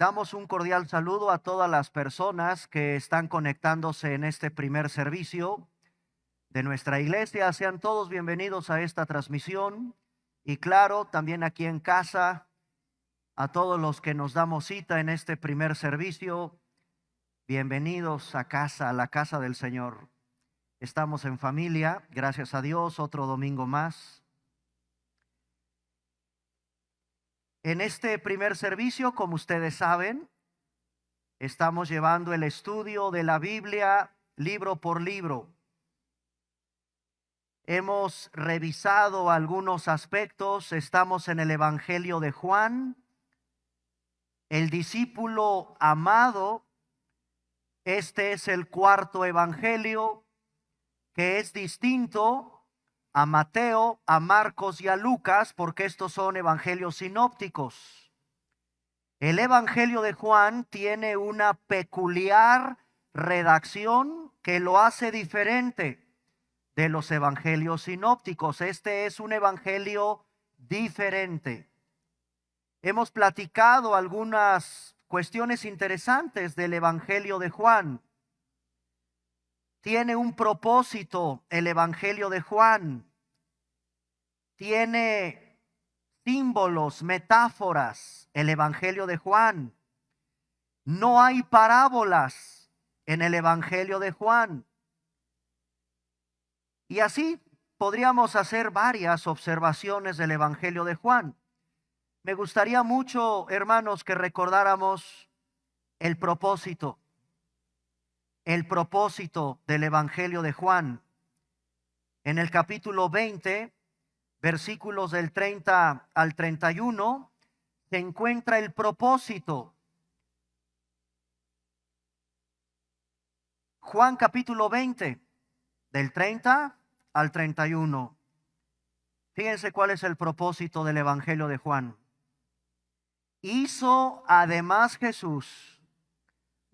Damos un cordial saludo a todas las personas que están conectándose en este primer servicio de nuestra iglesia. Sean todos bienvenidos a esta transmisión y claro, también aquí en casa, a todos los que nos damos cita en este primer servicio, bienvenidos a casa, a la casa del Señor. Estamos en familia, gracias a Dios, otro domingo más. En este primer servicio, como ustedes saben, estamos llevando el estudio de la Biblia libro por libro. Hemos revisado algunos aspectos, estamos en el Evangelio de Juan, el discípulo amado. Este es el cuarto evangelio que es distinto a Mateo, a Marcos y a Lucas, porque estos son evangelios sinópticos. El evangelio de Juan tiene una peculiar redacción que lo hace diferente de los evangelios sinópticos. Este es un evangelio diferente. Hemos platicado algunas cuestiones interesantes del evangelio de Juan. Tiene un propósito el evangelio de Juan. Tiene símbolos, metáforas, el evangelio de Juan. No hay parábolas en el evangelio de Juan. Y así podríamos hacer varias observaciones del evangelio de Juan. Me gustaría mucho, hermanos, que recordáramos el propósito del evangelio de Juan. En el capítulo 20, versículos del 30 al 31, se encuentra el propósito. Juan capítulo 20, del 30 al 31. Fíjense cuál es el propósito del evangelio de Juan. Hizo además Jesús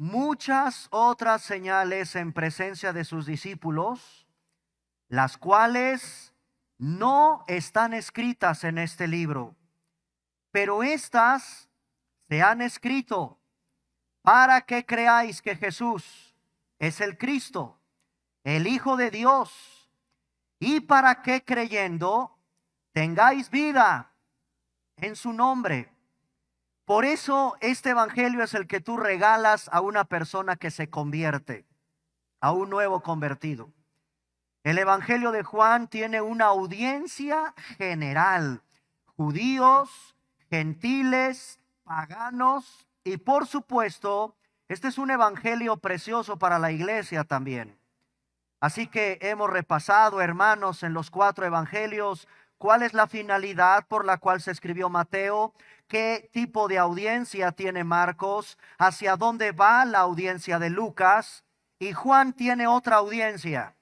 muchas otras señales en presencia de sus discípulos, las cuales no están escritas en este libro, pero estas se han escrito para que creáis que Jesús es el Cristo, el Hijo de Dios, y para que creyendo tengáis vida en su nombre. Por eso este evangelio es el que tú regalas a una persona que se convierte, a un nuevo convertido. El evangelio de Juan tiene una audiencia general: judíos, gentiles, paganos, y por supuesto, este es un evangelio precioso para la iglesia también. Así que hemos repasado, hermanos, en los 4 evangelios, cuál es la finalidad por la cual se escribió Mateo, qué tipo de audiencia tiene Marcos, hacia dónde va la audiencia de Lucas, y Juan tiene otra audiencia.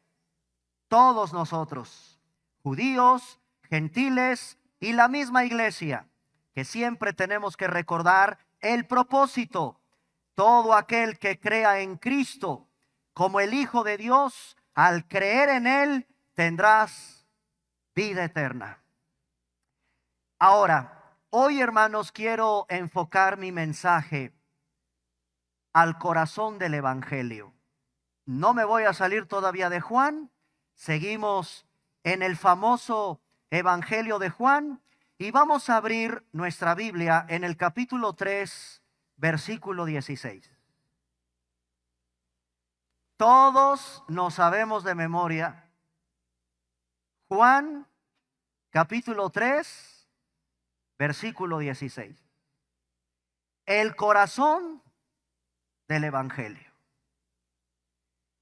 Todos nosotros, judíos, gentiles y la misma iglesia, que siempre tenemos que recordar el propósito. Todo aquel que crea en Cristo como el Hijo de Dios, al creer en Él, tendrás vida eterna. Ahora, hoy, hermanos, quiero enfocar mi mensaje al corazón del evangelio. No me voy a salir todavía de Juan. Seguimos en el famoso evangelio de Juan y vamos a abrir nuestra Biblia en el capítulo 3, versículo 16. Todos nos sabemos de memoria Juan capítulo 3, versículo 16. El corazón del evangelio.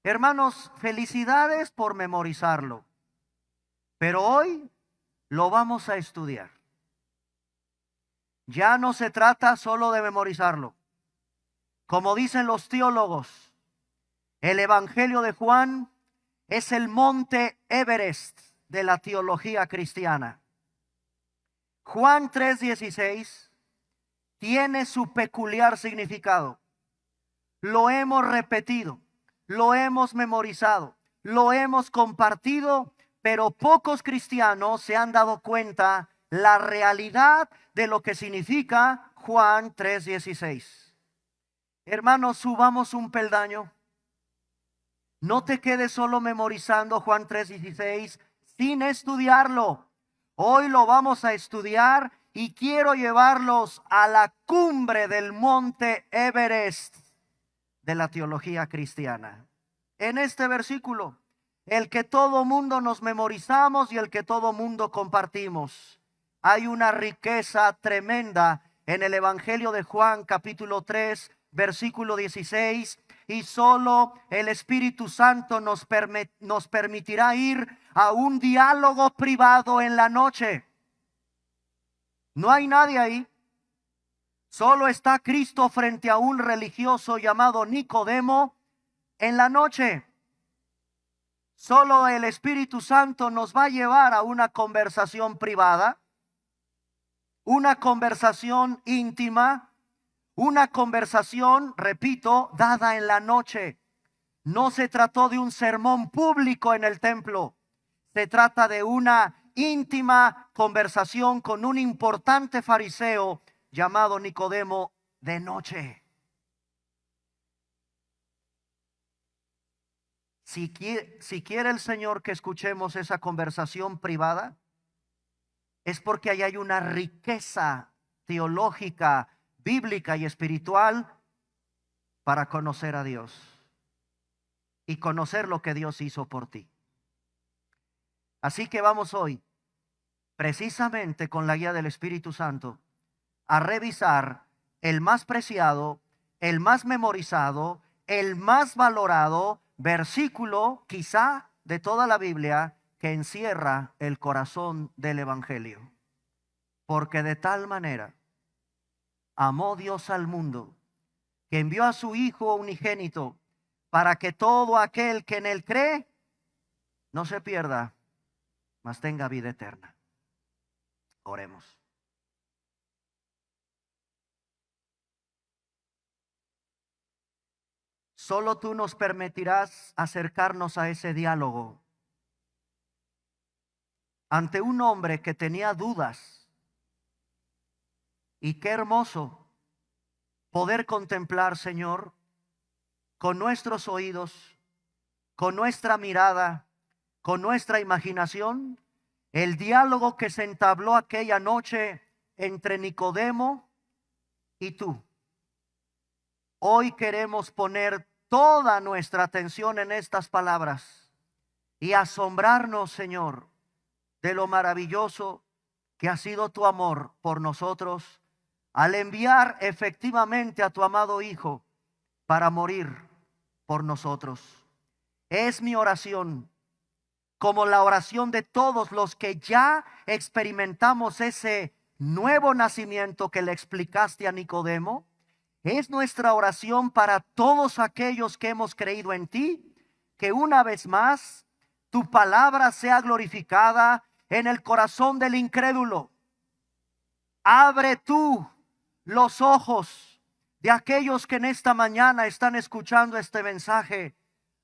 Hermanos, felicidades por memorizarlo, pero hoy lo vamos a estudiar. Ya no se trata solo de memorizarlo. Como dicen los teólogos, el evangelio de Juan es el monte Everest de la teología cristiana. Juan 3:16 tiene su peculiar significado. Lo hemos repetido, lo hemos memorizado, lo hemos compartido, pero pocos cristianos se han dado cuenta la realidad de lo que significa Juan 3:16. Hermanos, subamos un peldaño. No te quedes solo memorizando Juan 3:16 sin estudiarlo. Hoy lo vamos a estudiar y quiero llevarlos a la cumbre del monte Everest de la teología cristiana. En este versículo, el que todo mundo nos memorizamos y el que todo mundo compartimos. Hay una riqueza tremenda en el Evangelio de Juan, capítulo 3, versículo 16. Y solo el Espíritu Santo nos permitirá ir a un diálogo privado en la noche. No hay nadie ahí. Solo está Cristo frente a un religioso llamado Nicodemo en la noche. Solo el Espíritu Santo nos va a llevar a una conversación privada, una conversación íntima, una conversación, repito, dada en la noche. No se trató de un sermón público en el templo. Se trata de una íntima conversación con un importante fariseo llamado Nicodemo de noche. Si quiere el Señor que escuchemos esa conversación privada, es porque ahí hay una riqueza teológica, bíblica y espiritual para conocer a Dios y conocer lo que Dios hizo por ti. Así que vamos hoy, precisamente con la guía del Espíritu Santo, a revisar el más preciado, el más memorizado, el más valorado versículo quizá de toda la Biblia que encierra el corazón del Evangelio. Porque de tal manera amó Dios al mundo, que envió a su Hijo unigénito, para que todo aquel que en él cree no se pierda, mas tenga vida eterna. Oremos. Solo tú nos permitirás acercarnos a ese diálogo ante un hombre que tenía dudas. Y qué hermoso poder contemplar, Señor, con nuestros oídos, con nuestra mirada, con nuestra imaginación, el diálogo que se entabló aquella noche entre Nicodemo y tú. Hoy queremos poner toda nuestra atención en estas palabras y asombrarnos, Señor, de lo maravilloso que ha sido tu amor por nosotros al enviar efectivamente a tu amado Hijo para morir por nosotros. Es mi oración, como la oración de todos los que ya experimentamos ese nuevo nacimiento que le explicaste a Nicodemo. Es nuestra oración para todos aquellos que hemos creído en ti, que una vez más tu palabra sea glorificada en el corazón del incrédulo. Abre tú los ojos de aquellos que en esta mañana están escuchando este mensaje.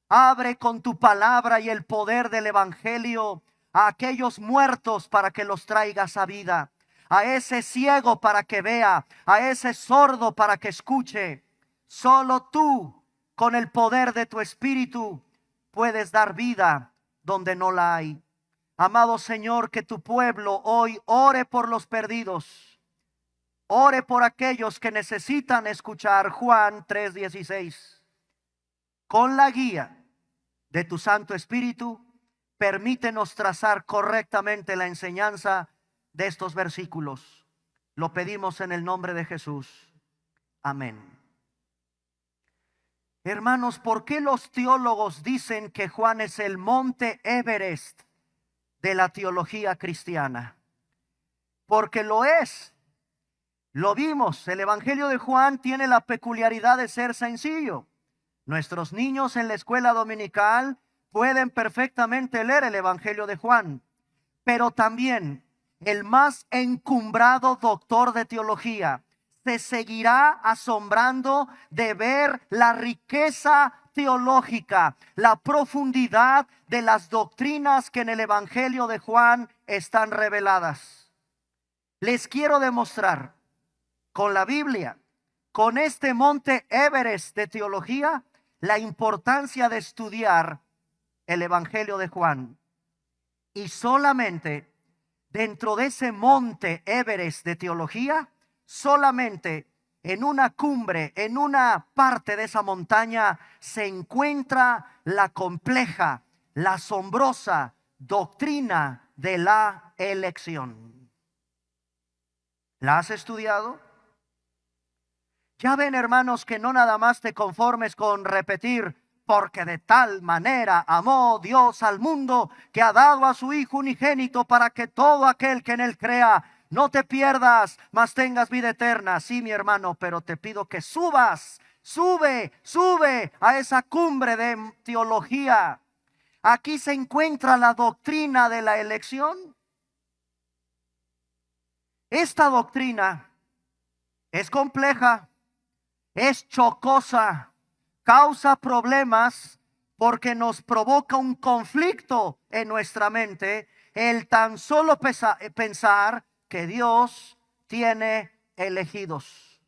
Abre con tu palabra y el poder del Evangelio a aquellos muertos para que los traigas a vida. A ese ciego para que vea, a ese sordo para que escuche. Solo tú, con el poder de tu Espíritu, puedes dar vida donde no la hay. Amado Señor, que tu pueblo hoy ore por los perdidos. Ore por aquellos que necesitan escuchar Juan 3:16. Con la guía de tu Santo Espíritu, permítenos trazar correctamente la enseñanza de estos versículos. Lo pedimos en el nombre de Jesús. Amén. Hermanos, ¿por qué los teólogos dicen que Juan es el monte Everest de la teología cristiana? Porque lo es. Lo vimos, el Evangelio de Juan tiene la peculiaridad de ser sencillo. Nuestros niños en la escuela dominical pueden perfectamente leer el Evangelio de Juan, pero también el más encumbrado doctor de teología se seguirá asombrando de ver la riqueza teológica, la profundidad de las doctrinas que en el Evangelio de Juan están reveladas. Les quiero demostrar con la Biblia con este monte Everest de teología la importancia de estudiar el Evangelio de Juan. Y solamente dentro de ese monte Everest de teología, solamente en una cumbre, en una parte de esa montaña, se encuentra la compleja, la asombrosa doctrina de la elección. ¿La has estudiado? Ya ven, hermanos, que no nada más te conformes con repetir: porque de tal manera amó Dios al mundo, que ha dado a su Hijo unigénito, para que todo aquel que en él crea no te pierdas, mas tengas vida eterna. Sí, mi hermano, pero te pido que subas, sube a esa cumbre de teología. Aquí se encuentra la doctrina de la elección. Esta doctrina es compleja, es chocosa, causa problemas porque nos provoca un conflicto en nuestra mente el tan solo pensar que Dios tiene elegidos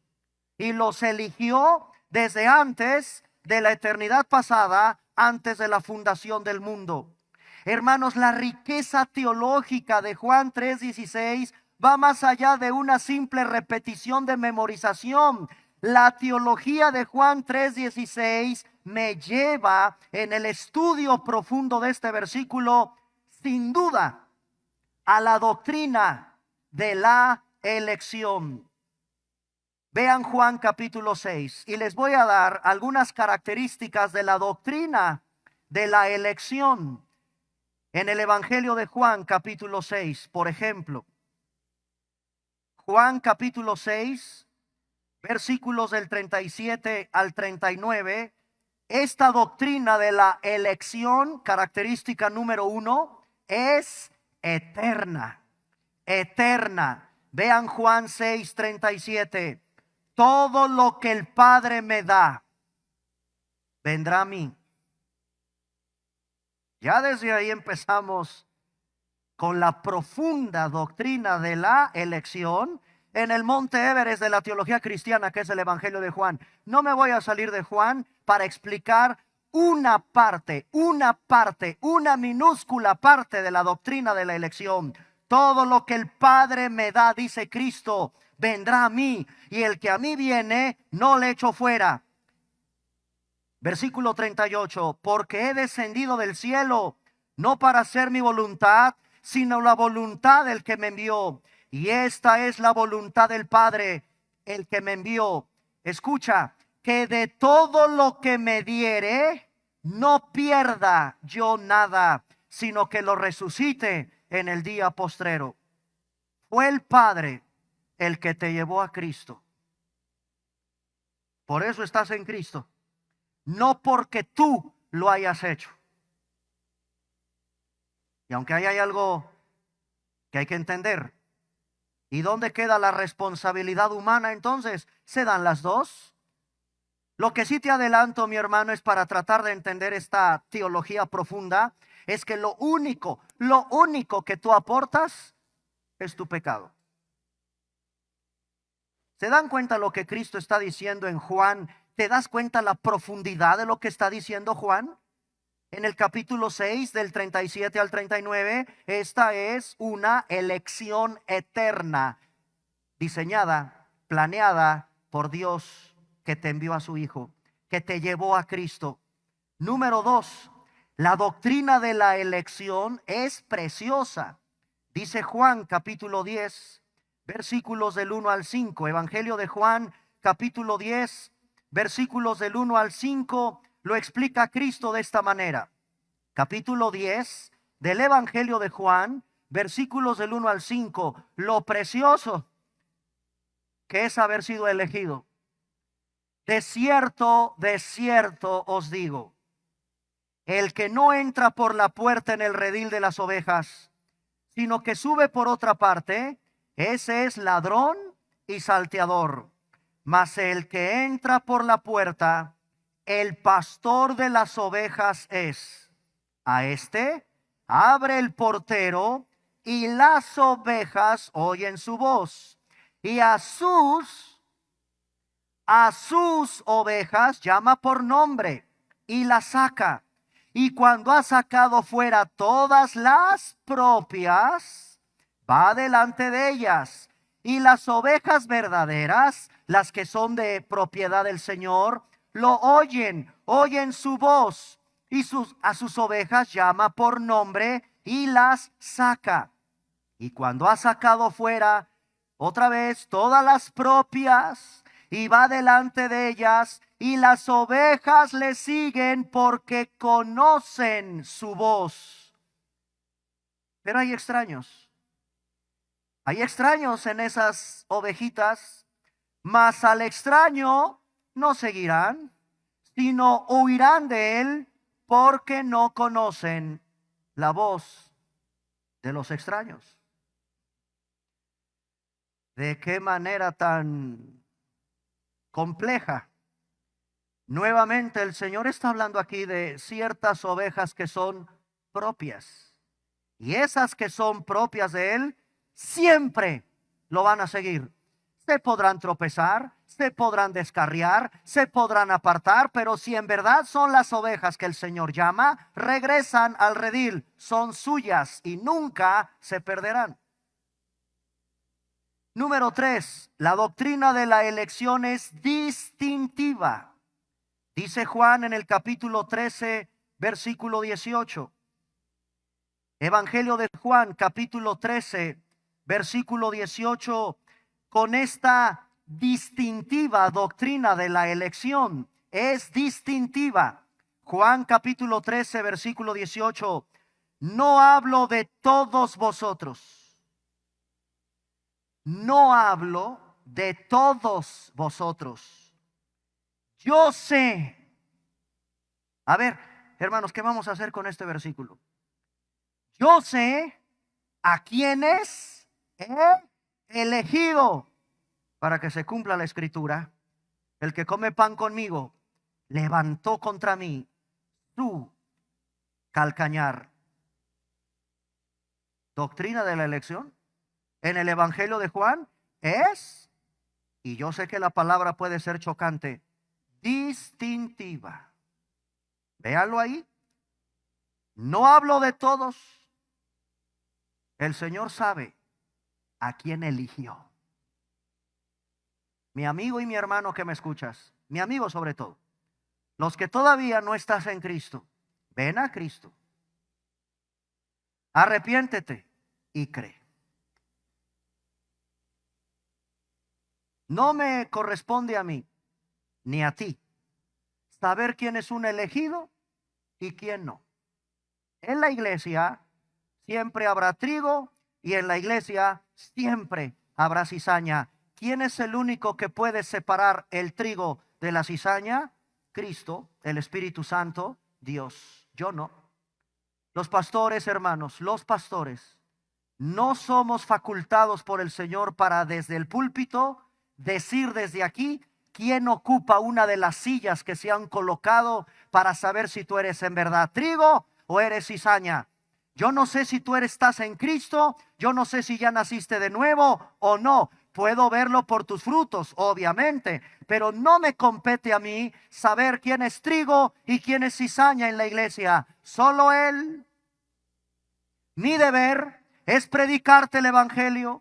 y los eligió desde antes de la eternidad pasada, antes de la fundación del mundo. Hermanos, la riqueza teológica de Juan 3:16 va más allá de una simple repetición de memorización. La teología de Juan 3:16 me lleva en el estudio profundo de este versículo, sin duda, a la doctrina de la elección. Vean Juan capítulo 6 y les voy a dar algunas características de la doctrina de la elección. En el Evangelio de Juan capítulo 6, por ejemplo, Juan capítulo 6, versículos del 37 al 39, esta doctrina de la elección, característica número 1, es eterna, eterna. Vean Juan 6, 37, todo lo que el Padre me da, vendrá a mí. Ya desde ahí empezamos con la profunda doctrina de la elección en el monte Everest de la teología cristiana, que es el Evangelio de Juan. No me voy a salir de Juan para explicar una parte, una minúscula parte de la doctrina de la elección. Todo lo que el Padre me da, dice Cristo, vendrá a mí, y el que a mí viene no le echo fuera. Versículo 38, porque he descendido del cielo, no para hacer mi voluntad, sino la voluntad del que me envió. Y esta es la voluntad del Padre, el que me envió. Escucha, que de todo lo que me diere, no pierda yo nada, sino que lo resucite en el día postrero. Fue el Padre el que te llevó a Cristo. Por eso estás en Cristo. No porque tú lo hayas hecho. Y aunque ahí hay algo que hay que entender, ¿y dónde queda la responsabilidad humana entonces? ¿Se dan las dos? Lo que sí te adelanto, mi hermano, es para tratar de entender esta teología profunda, es que lo único que tú aportas es tu pecado. ¿Se dan cuenta lo que Cristo está diciendo en Juan? ¿Te das cuenta la profundidad de lo que está diciendo Juan? En el capítulo 6, del 37 al 39, esta es una elección eterna, diseñada, planeada por Dios, que te envió a su Hijo, que te llevó a Cristo. Número 2, la doctrina de la elección es preciosa. Dice Juan capítulo 10, versículos del 1 al 5. Evangelio de Juan capítulo 10, versículos del 1 al 5, lo explica Cristo de esta manera. Capítulo 10 del Evangelio de Juan, versículos del 1 al 5. Lo precioso que es haber sido elegido. De cierto os digo, el que no entra por la puerta en el redil de las ovejas, sino que sube por otra parte, ese es ladrón y salteador. Mas el que entra por la puerta, el pastor de las ovejas es. A este abre el portero, y las ovejas oyen su voz, y a sus a sus ovejas llama por nombre y las saca. Y cuando ha sacado fuera todas las propias, va delante de ellas. Y las ovejas verdaderas, las que son de propiedad del Señor, lo oyen su voz. Y a sus ovejas llama por nombre y las saca. Y cuando ha sacado fuera otra vez todas las propias, y va delante de ellas, y las ovejas le siguen porque conocen su voz. Pero hay extraños. Hay extraños en esas ovejitas, mas al extraño no seguirán, sino huirán de él porque no conocen la voz de los extraños. ¿De qué manera tan compleja? Nuevamente el Señor está hablando aquí de ciertas ovejas que son propias. Y esas que son propias de Él, siempre lo van a seguir. Se podrán tropezar, se podrán descarriar, se podrán apartar, pero si en verdad son las ovejas que el Señor llama, regresan al redil, son suyas y nunca se perderán. Número 3, la doctrina de la elección es distintiva. Dice Juan en el capítulo 13, versículo 18. Evangelio de Juan, capítulo 13, versículo 18. Con esta distintiva doctrina de la elección, es distintiva. Juan capítulo 13, versículo 18. No hablo de todos vosotros. No hablo de todos vosotros. Yo sé. A ver, hermanos, ¿qué vamos a hacer con este versículo? Yo sé a quienes he elegido para que se cumpla la escritura. El que come pan conmigo levantó contra mí su calcañar. Doctrina de la elección en el Evangelio de Juan es, y yo sé que la palabra puede ser chocante, distintiva. Véanlo ahí. No hablo de todos. El Señor sabe a quién eligió. Mi amigo y mi hermano que me escuchas, mi amigo sobre todo, los que todavía no estás en Cristo, ven a Cristo. Arrepiéntete y cree. No me corresponde a mí, ni a ti, saber quién es un elegido y quién no. En la iglesia siempre habrá trigo y en la iglesia siempre habrá cizaña. ¿Quién es el único que puede separar el trigo de la cizaña? Cristo, el Espíritu Santo, Dios. Yo no. Los pastores, hermanos, los pastores, no somos facultados por el Señor para desde el púlpito decir desde aquí quién ocupa una de las sillas que se han colocado para saber si tú eres en verdad trigo o eres cizaña. Yo no sé si tú estás en Cristo, yo no sé si ya naciste de nuevo o no. Puedo verlo por tus frutos, obviamente, pero no me compete a mí saber quién es trigo y quién es cizaña en la iglesia. Solo Él. Mi deber es predicarte el evangelio.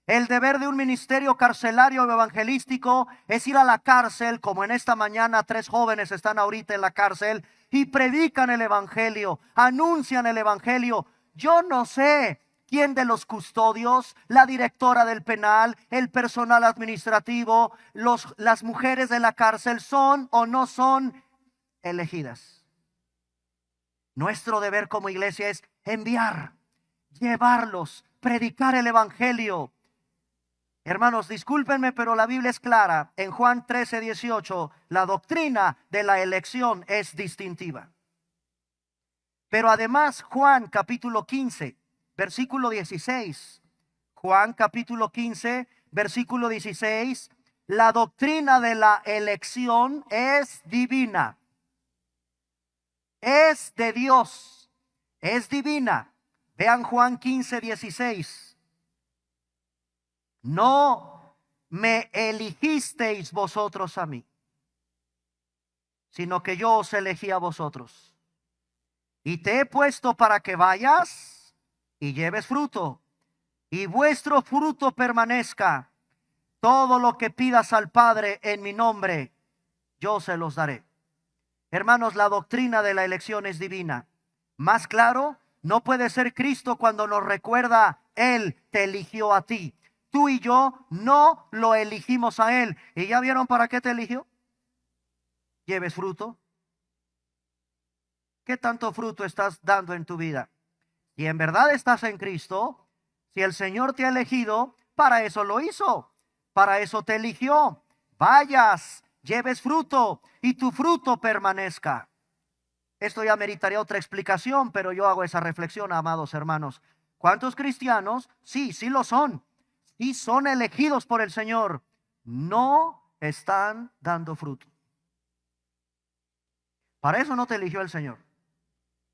El deber de un ministerio carcelario o evangelístico es ir a la cárcel, como en esta mañana 3 jóvenes están ahorita en la cárcel y predican el evangelio, anuncian el evangelio. Yo no sé quién de los custodios, la directora del penal, el personal administrativo, las mujeres de la cárcel son o no son elegidas. Nuestro deber como iglesia es enviar, llevarlos, predicar el evangelio. Hermanos, discúlpenme, pero la Biblia es clara. En Juan 13, 18, la doctrina de la elección es distintiva. Pero además, Juan capítulo 15, versículo 16. Juan capítulo 15, versículo 16. La doctrina de la elección es divina. Es de Dios. Es divina. Vean Juan 15, 16. No me eligisteis vosotros a mí, sino que yo os elegí a vosotros. Y te he puesto para que vayas y lleves fruto, y vuestro fruto permanezca. Todo lo que pidas al Padre en mi nombre, yo se los daré. Hermanos, la doctrina de la elección es divina. Más claro, no puede ser Cristo cuando nos recuerda, Él te eligió a ti. Tú y yo no lo elegimos a Él. ¿Y ya vieron para qué te eligió? Lleves fruto. ¿Qué tanto fruto estás dando en tu vida? Y en verdad estás en Cristo, si el Señor te ha elegido, para eso lo hizo. Para eso te eligió. Vayas, lleves fruto y tu fruto permanezca. Esto ya meritaría otra explicación, pero yo hago esa reflexión, amados hermanos. ¿Cuántos cristianos? Sí, sí lo son. Sí son elegidos por el Señor. No están dando fruto. Para eso no te eligió el Señor.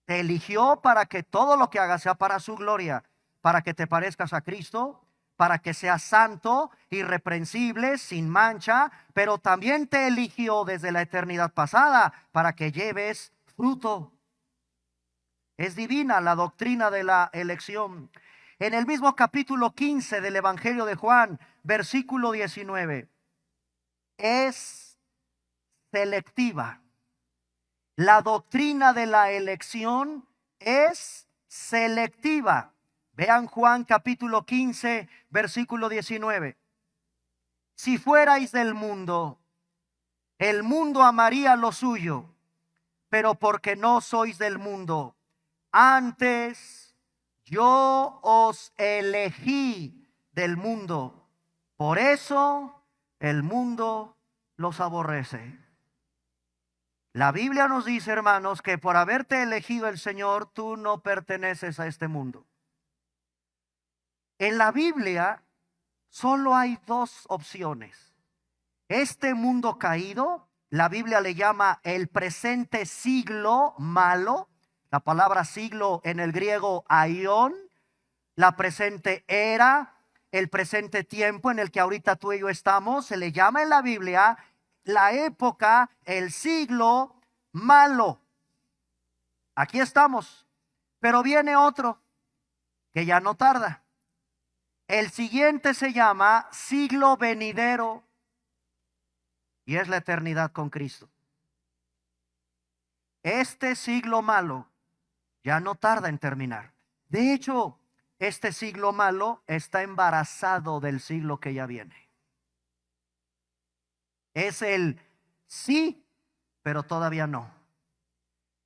Te eligió para que todo lo que hagas sea para su gloria, para que te parezcas a Cristo, para que seas santo, irreprensible, sin mancha, pero también te eligió desde la eternidad pasada para que lleves fruto. Es divina la doctrina de la elección. En el mismo capítulo 15 del Evangelio de Juan, versículo 19, es selectiva. La doctrina de la elección es selectiva. Vean Juan capítulo 15, versículo 19. Si fuerais del mundo, el mundo amaría lo suyo, pero porque no sois del mundo, antes yo os elegí del mundo. Por eso el mundo los aborrece. La Biblia nos dice, hermanos, que por haberte elegido el Señor, tú no perteneces a este mundo. En la Biblia solo hay dos opciones. Este mundo caído, la Biblia le llama el presente siglo malo. La palabra siglo en el griego aion, la presente era, el presente tiempo en el que ahorita tú y yo estamos, se le llama en la Biblia la época, el siglo malo. Aquí estamos, pero viene otro que ya no tarda. El siguiente se llama siglo venidero y es la eternidad con Cristo. Este siglo malo ya no tarda en terminar. De hecho, este siglo malo está embarazado del siglo que ya viene. Es el sí, pero todavía no.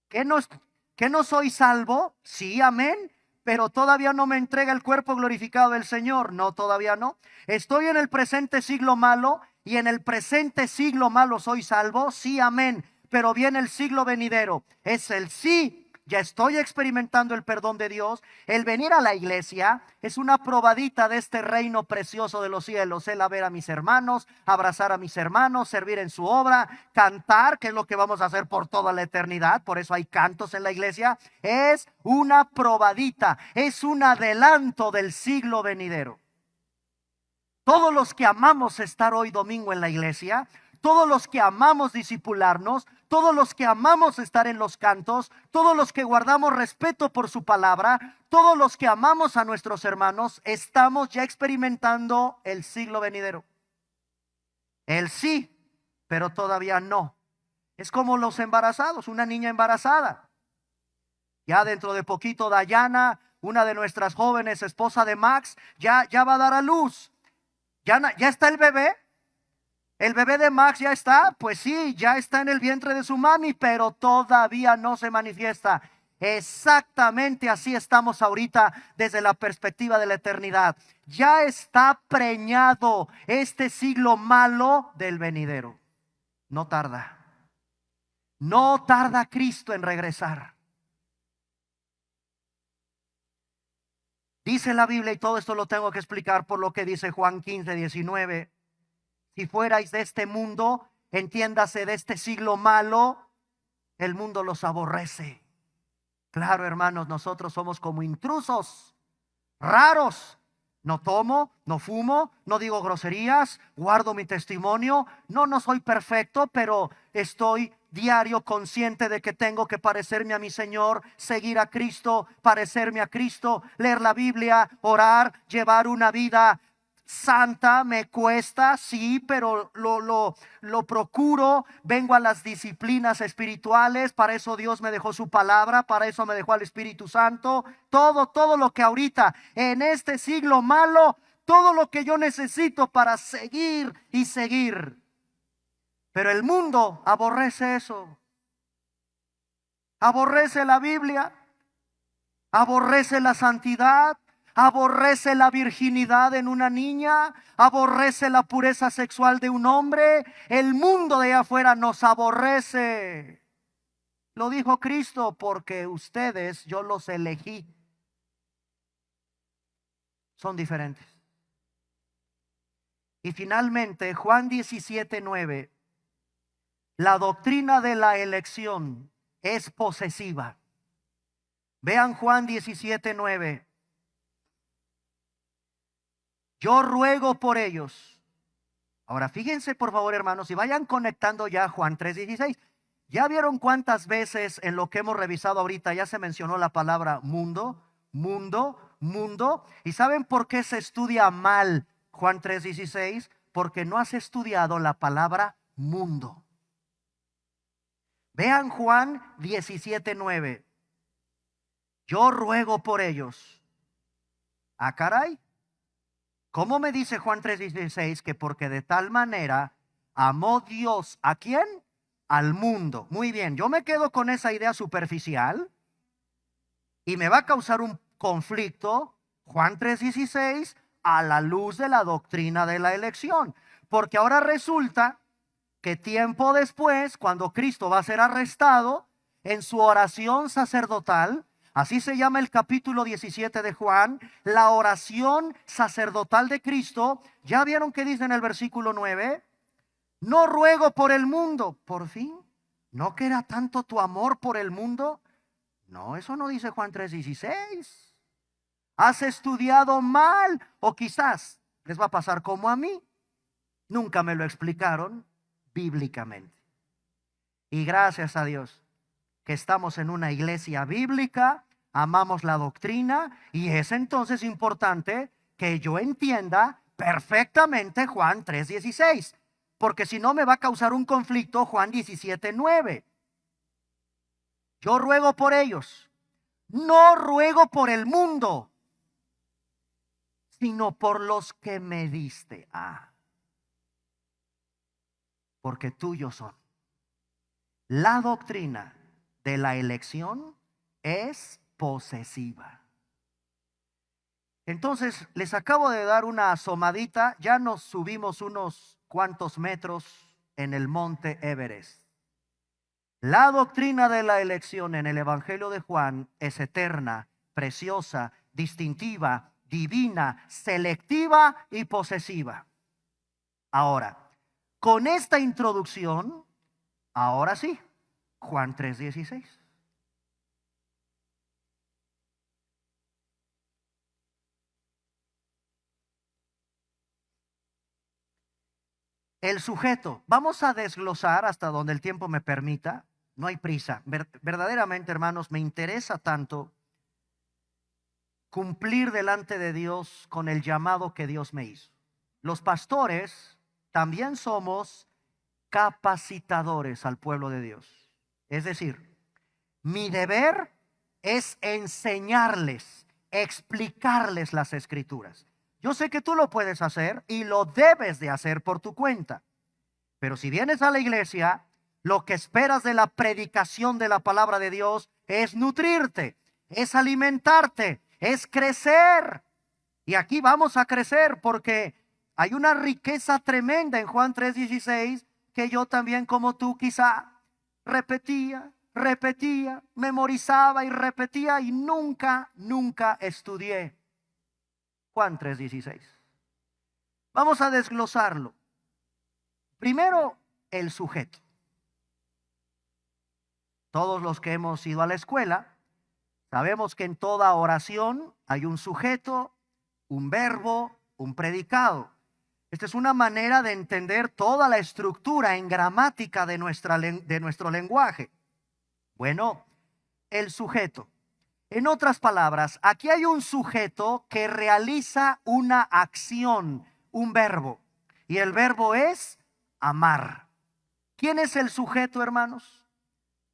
¿Que no soy salvo? Sí, amén. Pero todavía no me entrega el cuerpo glorificado del Señor. No, todavía no. Estoy en el presente siglo malo y en el presente siglo malo soy salvo. Sí, amén. Pero viene el siglo venidero. Es el sí. Ya estoy experimentando el perdón de Dios. El venir a la iglesia es una probadita de este reino precioso de los cielos. El ver a mis hermanos, abrazar a mis hermanos, servir en su obra, cantar, que es lo que vamos a hacer por toda la eternidad. Por eso hay cantos en la iglesia. Es una probadita, es un adelanto del siglo venidero. Todos los que amamos estar hoy domingo en la iglesia, todos los que amamos discipularnos, todos los que amamos estar en los cantos, todos los que guardamos respeto por su palabra, todos los que amamos a nuestros hermanos, estamos ya experimentando el siglo venidero. El sí, pero todavía no. Es como los embarazados, una niña embarazada. Ya dentro de poquito Dayana, una de nuestras jóvenes, esposa de Max, ya va a dar a luz. Ya está el bebé. El bebé de Max ya está, pues sí, ya está en el vientre de su mami, pero todavía no se manifiesta. Exactamente así estamos ahorita desde la perspectiva de la eternidad. Ya está preñado este siglo malo del venidero. No tarda. No tarda Cristo en regresar. Dice la Biblia, y todo esto lo tengo que explicar por lo que dice Juan 15, 19. Si fuerais de este mundo, entiéndase de este siglo malo, el mundo los aborrece. Claro, hermanos, nosotros somos como intrusos, raros. No tomo, no fumo, no digo groserías, guardo mi testimonio. No soy perfecto, pero estoy diario consciente de que tengo que parecerme a mi Señor, seguir a Cristo, parecerme a Cristo, leer la Biblia, orar, llevar una vida santa. Me cuesta, sí, pero lo procuro. Vengo a las disciplinas espirituales. Para eso Dios me dejó su palabra, para eso me dejó al Espíritu Santo. Todo lo que ahorita en este siglo malo, todo lo que yo necesito para seguir y seguir. Pero el mundo aborrece eso. Aborrece la Biblia, aborrece la santidad, aborrece la virginidad en una niña, aborrece la pureza sexual de un hombre. El mundo de allá afuera nos aborrece. Lo dijo Cristo: porque ustedes, yo los elegí. Son diferentes. Y finalmente, Juan 17:9, la doctrina de la elección es posesiva. Vean Juan 17:9. Yo ruego por ellos. Ahora fíjense por favor, hermanos, y vayan conectando ya Juan 3:16. ¿Ya vieron cuántas veces en lo que hemos revisado ahorita ya se mencionó la palabra mundo, mundo, mundo? ¿Y saben por qué se estudia mal Juan 3:16? Porque no has estudiado la palabra mundo. Vean Juan 17:9. Yo ruego por ellos. Ah, caray. ¿Cómo me dice Juan 3:16 que porque de tal manera amó Dios a quién? Al mundo. Muy bien, yo me quedo con esa idea superficial y me va a causar un conflicto Juan 3:16 a la luz de la doctrina de la elección. Porque ahora resulta que tiempo después, cuando Cristo va a ser arrestado, en su oración sacerdotal, así se llama el capítulo 17 de Juan, la oración sacerdotal de Cristo. ¿Ya vieron qué dice en el versículo 9? No ruego por el mundo. Por fin, ¿no que era tanto tu amor por el mundo? No, eso no dice Juan 3:16. Has estudiado mal, o quizás les va a pasar como a mí. Nunca me lo explicaron bíblicamente. Y gracias a Dios que estamos en una iglesia bíblica, amamos la doctrina, y es entonces importante que yo entienda perfectamente Juan 3:16, porque si no me va a causar un conflicto Juan 17:9. Yo ruego por ellos, no ruego por el mundo, sino por los que me diste. Porque tuyos son. La doctrina de la elección es posesiva. Entonces, les acabo de dar una asomadita. Ya nos subimos unos cuantos metros en el monte Everest. La doctrina de la elección en el Evangelio de Juan es eterna, preciosa, distintiva, divina, selectiva y posesiva. Ahora, con esta introducción, ahora sí, Juan 3:16. El sujeto, vamos a desglosar hasta donde el tiempo me permita. No hay prisa. Verdaderamente, hermanos, me interesa tanto cumplir delante de Dios con el llamado que Dios me hizo. Los pastores también somos capacitadores al pueblo de Dios. Es decir, mi deber es enseñarles, explicarles las escrituras. Yo sé que tú lo puedes hacer y lo debes de hacer por tu cuenta. Pero si vienes a la iglesia, lo que esperas de la predicación de la palabra de Dios es nutrirte, es alimentarte, es crecer. Y aquí vamos a crecer porque hay una riqueza tremenda en Juan 3:16 que yo también, como tú, quizá repetía, memorizaba y repetía y nunca estudié Juan 3:16. Vamos a desglosarlo. Primero, el sujeto. Todos los que hemos ido a la escuela sabemos que en toda oración hay un sujeto un verbo, un predicado. Esta es una manera de entender toda la estructura en gramática de nuestro lenguaje. Bueno, el sujeto. En otras palabras, aquí hay un sujeto que realiza una acción, un verbo. Y el verbo es amar. ¿Quién es el sujeto, hermanos?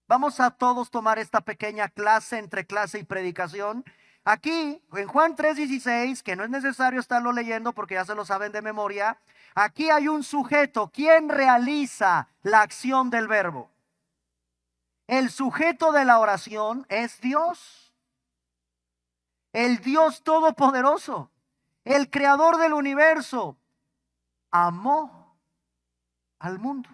Vamos a todos tomar esta pequeña clase entre clase y predicación. Aquí, en Juan 3:16, que no es necesario estarlo leyendo porque ya se lo saben de memoria, aquí hay un sujeto. ¿Quién realiza la acción del verbo? El sujeto de la oración es Dios. El Dios todopoderoso, el creador del universo, amó al mundo.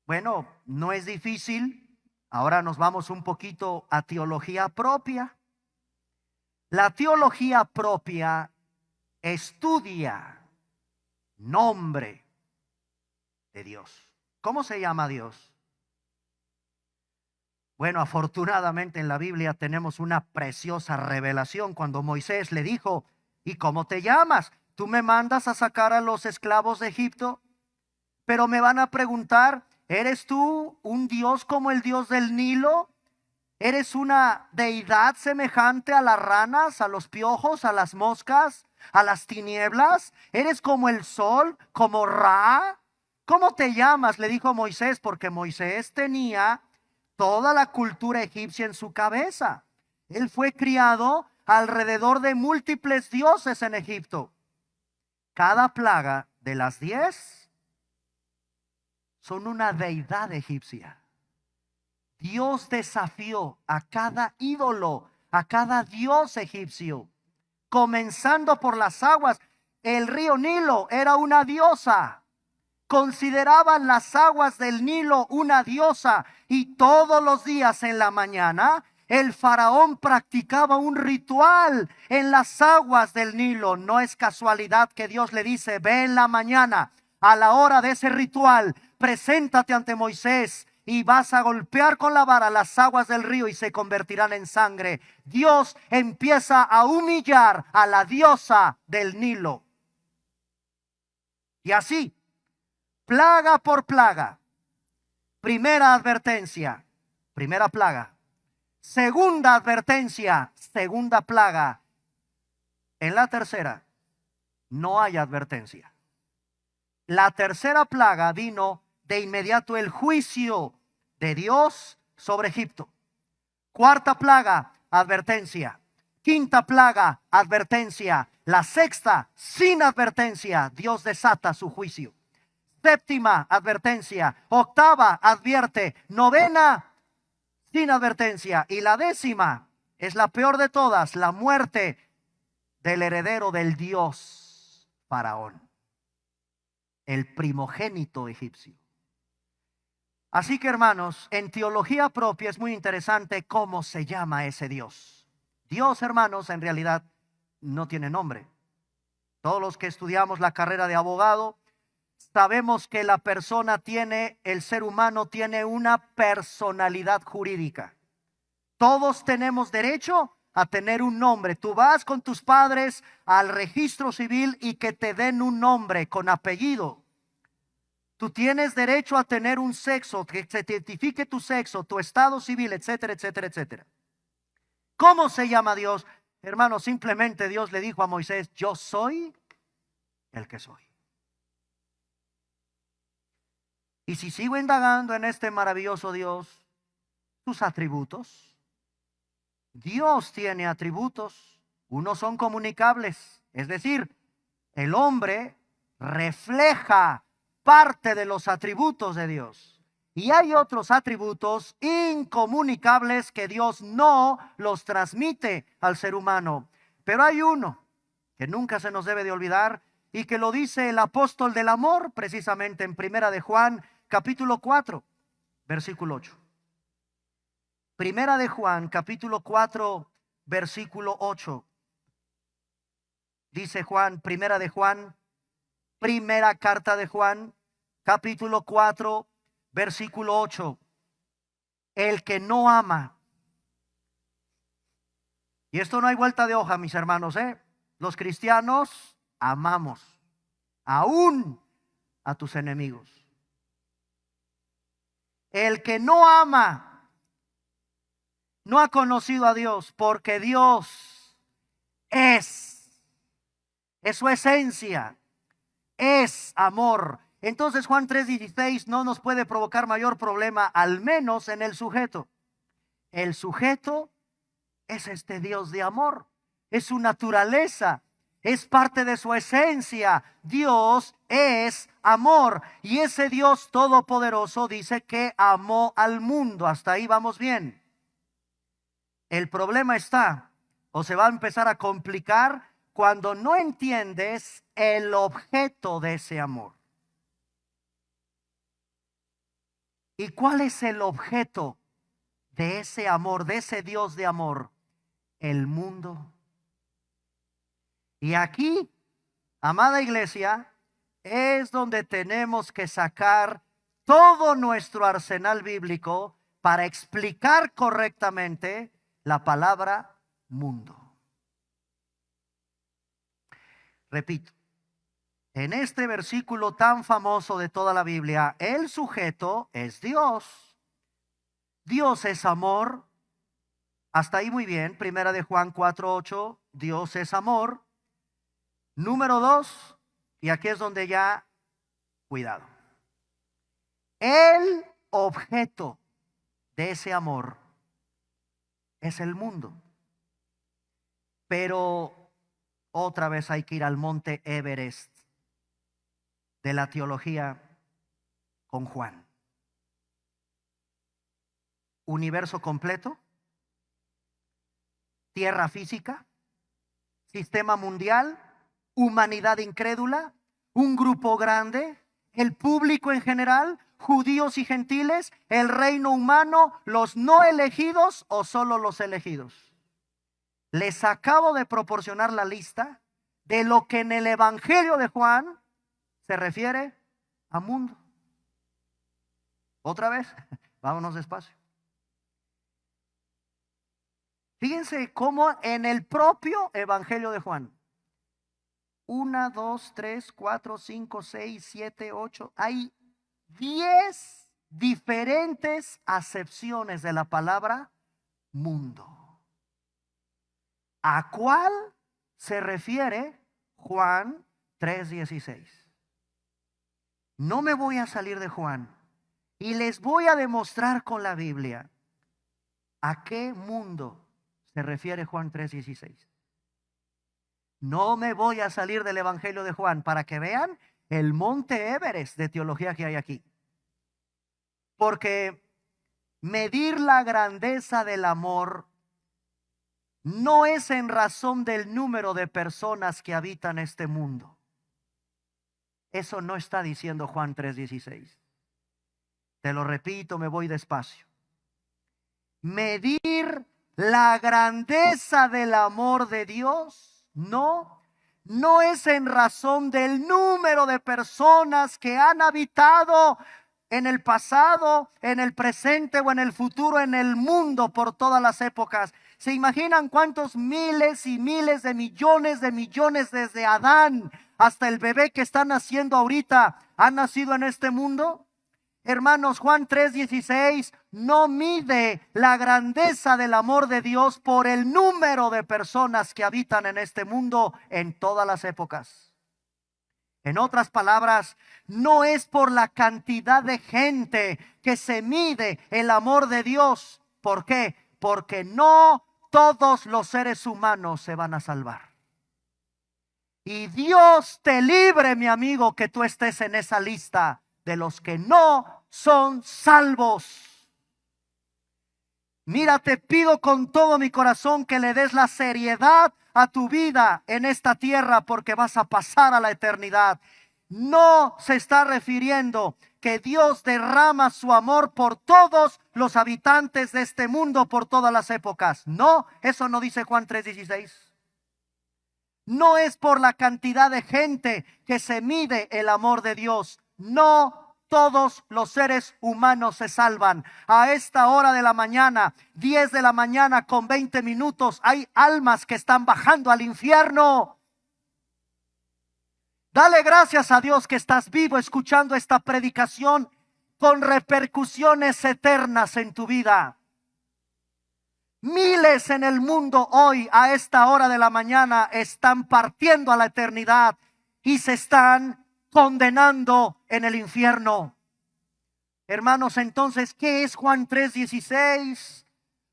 Bueno, no es difícil. Ahora nos vamos un poquito a teología propia. La teología propia estudia nombre de Dios. ¿Cómo se llama Dios? Bueno, afortunadamente en la Biblia tenemos una preciosa revelación cuando Moisés le dijo: ¿y cómo te llamas? Tú me mandas a sacar a los esclavos de Egipto, pero me van a preguntar: ¿eres tú un Dios como el Dios del Nilo? ¿Eres una deidad semejante a las ranas, a los piojos, a las moscas, a las tinieblas? ¿Eres como el sol, como Ra? ¿Cómo te llamas?, le dijo Moisés, porque Moisés tenía toda la cultura egipcia en su cabeza. Él fue criado alrededor de múltiples dioses en Egipto. Cada plaga de las 10 son una deidad egipcia. Dios desafió a cada ídolo, a cada dios egipcio, comenzando por las aguas. El río Nilo era una diosa. Consideraban las aguas del Nilo una diosa, y todos los días en la mañana el faraón practicaba un ritual en las aguas del Nilo. No es casualidad que Dios le dice: ve en la mañana, a la hora de ese ritual, preséntate ante Moisés y vas a golpear con la vara las aguas del río y se convertirán en sangre. Dios empieza a humillar a la diosa del Nilo. Y así, plaga por plaga. Primera advertencia, primera plaga. Segunda advertencia, segunda plaga. En la tercera, no hay advertencia. La tercera plaga vino de inmediato el juicio de Dios sobre Egipto. Cuarta plaga, advertencia. Quinta plaga, advertencia. La sexta, sin advertencia, Dios desata su juicio. Séptima, advertencia. Octava, advierte. Novena, sin advertencia. Y la décima es la peor de todas: la muerte del heredero del dios Faraón, el primogénito egipcio. Así que, hermanos, en teología propia es muy interesante cómo se llama ese Dios. Dios, hermanos, en realidad no tiene nombre. Todos los que estudiamos la carrera de abogado sabemos que la persona tiene, el ser humano tiene una personalidad jurídica. Todos tenemos derecho a tener un nombre. Tú vas con tus padres al registro civil y que te den un nombre con apellido. Tú tienes derecho a tener un sexo, que se identifique tu sexo, tu estado civil, etcétera, etcétera, etcétera. ¿Cómo se llama Dios? Hermano, simplemente Dios le dijo a Moisés: yo soy el que soy. Y si sigo indagando en este maravilloso Dios, sus atributos. Dios tiene atributos. Unos son comunicables, es decir, el hombre refleja parte de los atributos de Dios. Y hay otros atributos incomunicables que Dios no los transmite al ser humano. Pero hay uno que nunca se nos debe de olvidar y que lo dice el apóstol del amor precisamente en Primera de Juan, capítulo 4, versículo 8. Primera de Juan, capítulo 4, versículo 8. Dice Juan, Primera de Juan, primera carta de Juan, capítulo 4, versículo 8. El que no ama Y esto no hay vuelta de hoja, mis hermanos, ¿eh? Los cristianos amamos aún a tus enemigos. El que no ama no ha conocido a Dios, porque Dios es su esencia, es amor. Entonces Juan 3:16 no nos puede provocar mayor problema, al menos en el sujeto. El sujeto es este Dios de amor, es su naturaleza, es parte de su esencia. Dios es amor, y ese Dios todopoderoso dice que amó al mundo. Hasta ahí vamos bien. El problema está, o se va a empezar a complicar, cuando no entiendes el objeto de ese amor. ¿Y cuál es el objeto de ese amor, de ese Dios de amor? El mundo. Y aquí, amada iglesia, es donde tenemos que sacar todo nuestro arsenal bíblico para explicar correctamente la palabra mundo. Repito, en este versículo tan famoso de toda la Biblia, el sujeto es Dios. Dios es amor. Hasta ahí muy bien. Primera de Juan 4:8, Dios es amor. Número 2, y aquí es donde ya, cuidado. El objeto de ese amor es el mundo. Pero otra vez hay que ir al monte Everest de la teología con Juan. Universo completo, tierra física, sistema mundial, humanidad incrédula, un grupo grande, el público en general, judíos y gentiles, el reino humano, los no elegidos o solo los elegidos. Les acabo de proporcionar la lista de lo que en el Evangelio de Juan se refiere a mundo. Otra vez, vámonos despacio. Fíjense cómo en el propio Evangelio de Juan, 1, 2, 3, 4, 5, 6, 7, 8, hay 10 diferentes acepciones de la palabra mundo. ¿A cuál se refiere Juan 3:16? No me voy a salir de Juan y les voy a demostrar con la Biblia a qué mundo se refiere Juan 3:16. No me voy a salir del Evangelio de Juan para que vean el monte Everest de teología que hay aquí. Porque medir la grandeza del amor no es en razón del número de personas que habitan este mundo. Eso no está diciendo Juan 3:16. Te lo repito, me voy despacio. Medir la grandeza del amor de Dios, no es en razón del número de personas que han habitado en el pasado, en el presente o en el futuro, en el mundo por todas las épocas. ¿Se imaginan cuántos miles y miles de millones desde Adán hasta el bebé que está naciendo ahorita han nacido en este mundo? Hermanos, Juan 3:16 no mide la grandeza del amor de Dios por el número de personas que habitan en este mundo en todas las épocas. En otras palabras, no es por la cantidad de gente que se mide el amor de Dios. ¿Por qué? Porque no todos los seres humanos se van a salvar. Y Dios te libre, mi amigo, que tú estés en esa lista de los que no son salvos. Mira, te pido con todo mi corazón que le des la seriedad a tu vida en esta tierra, porque vas a pasar a la eternidad. No se está refiriendo que Dios derrama su amor por todos los habitantes de este mundo por todas las épocas. No, eso no dice Juan 3:16. No es por la cantidad de gente que se mide el amor de Dios. No todos los seres humanos se salvan. A esta hora de la mañana, 10 de la mañana con 20 minutos, hay almas que están bajando al infierno. Dale gracias a Dios que estás vivo escuchando esta predicación con repercusiones eternas en tu vida. Miles en el mundo hoy a esta hora de la mañana están partiendo a la eternidad y se están condenando en el infierno. Hermanos, entonces, ¿qué es Juan 3:16?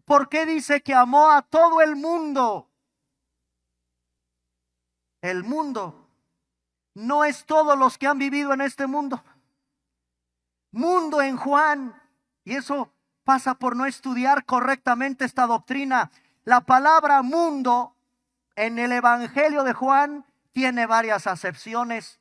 ¿Por qué dice que amó a todo el mundo? El mundo no es todos los que han vivido en este mundo. Mundo en Juan, y eso pasa por no estudiar correctamente esta doctrina. La palabra mundo en el Evangelio de Juan tiene varias acepciones.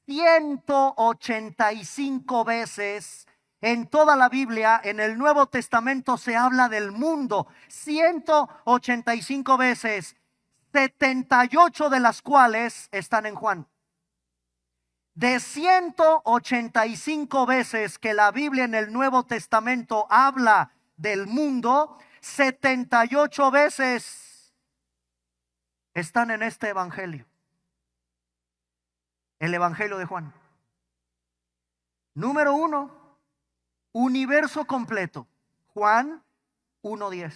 185 veces en toda la Biblia, en el Nuevo Testamento, se habla del mundo. 185 veces, 78 de las cuales están en Juan. De 185 veces que la Biblia en el Nuevo Testamento habla del mundo, 78 veces están en este Evangelio. El Evangelio de Juan. Número 1, universo completo. Juan 1:10.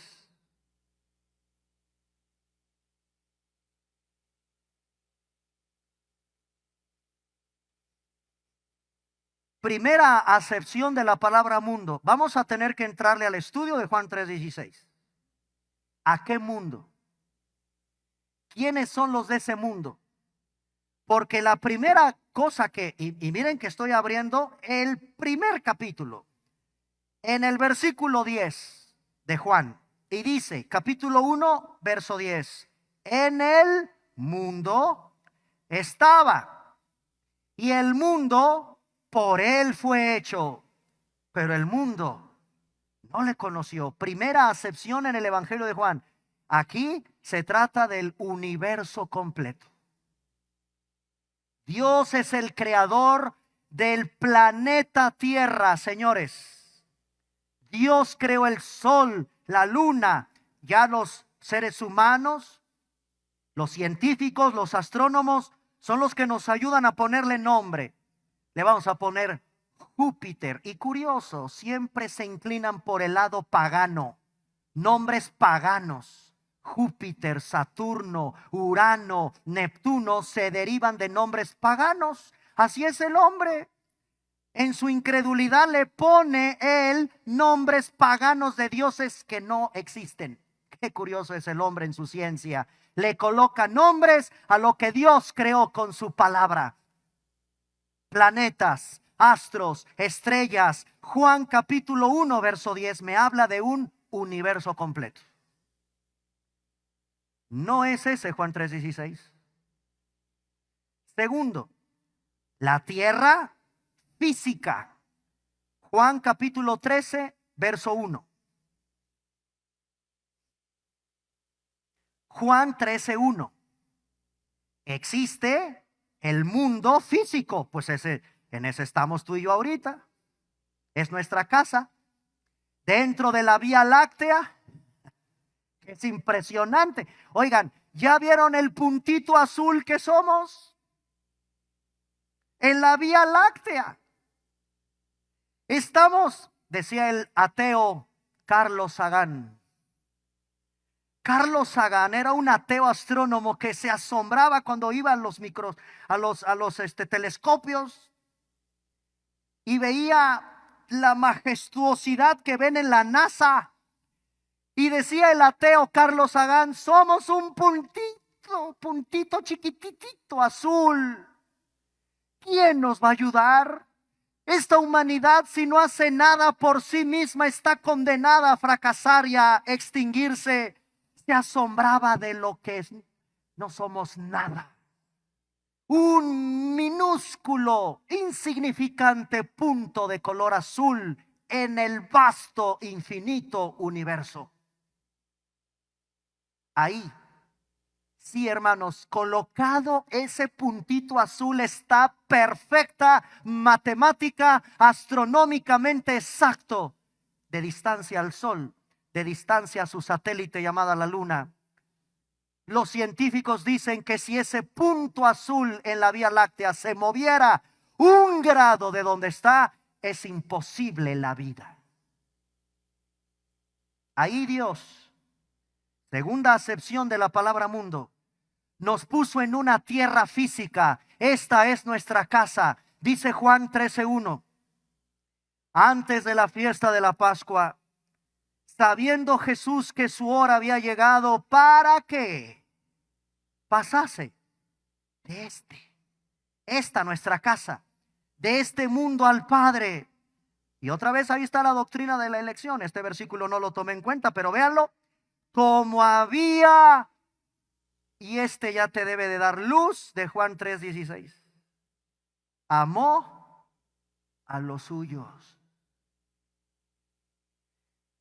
Primera acepción de la palabra mundo. Vamos a tener que entrarle al estudio de Juan 3:16. ¿A qué mundo? ¿Quiénes son los de ese mundo? Porque la primera cosa que, y miren que estoy abriendo el primer capítulo, en el versículo 10 de Juan, y dice, capítulo 1, verso 10, en el mundo estaba, y el mundo por él fue hecho, pero el mundo no le conoció. Primera acepción en el Evangelio de Juan. Aquí se trata del universo completo. Dios es el creador del planeta Tierra, señores. Dios creó el sol, la luna. Ya los seres humanos, los científicos, los astrónomos son los que nos ayudan a ponerle nombre. Le vamos a poner Júpiter. Y curioso, siempre se inclinan por el lado pagano. Nombres paganos. Júpiter, Saturno, Urano, Neptuno se derivan de nombres paganos. Así es el hombre. En su incredulidad le pone él nombres paganos de dioses que no existen. Qué curioso es el hombre en su ciencia. Le coloca nombres a lo que Dios creó con su palabra. Planetas, astros, estrellas. Juan capítulo 1, verso 10 me habla de un universo completo. No es ese Juan 3:16. Segundo, la tierra física. Juan capítulo 13, verso 1. Juan 13:1. Existe el mundo físico. Pues en ese estamos tú y yo ahorita. Es nuestra casa. Dentro de la Vía Láctea. Es impresionante. Oigan, ¿ya vieron el puntito azul que somos? En la Vía Láctea. Estamos, decía el ateo Carlos Sagan. Carlos Sagan era un ateo astrónomo que se asombraba cuando iba a los telescopios y veía la majestuosidad que ven en la NASA. Y decía el ateo Carlos Sagan, somos un puntito chiquitito azul. ¿Quién nos va a ayudar? Esta humanidad, si no hace nada por sí misma, está condenada a fracasar y a extinguirse. Se asombraba de lo que es. No somos nada. Un minúsculo, insignificante punto de color azul en el vasto, infinito universo. Ahí Sí, hermanos, colocado ese puntito azul está perfecta, matemática, astronómicamente exacto, de distancia al Sol, de distancia a su satélite llamada la Luna. Los científicos dicen que si ese punto azul en la Vía Láctea se moviera 1 grado de donde está, es imposible la vida. Ahí Dios, segunda acepción de la palabra mundo, nos puso en una tierra física. Esta es nuestra casa. Dice Juan 13:1. Antes de la fiesta de la Pascua, sabiendo Jesús que su hora había llegado para que pasase de esta nuestra casa, de este mundo al Padre. Y otra vez ahí está la doctrina de la elección. Este versículo no lo tomé en cuenta, pero véanlo. Como había, y este ya te debe de dar luz, de Juan 3:16. Amó a los suyos.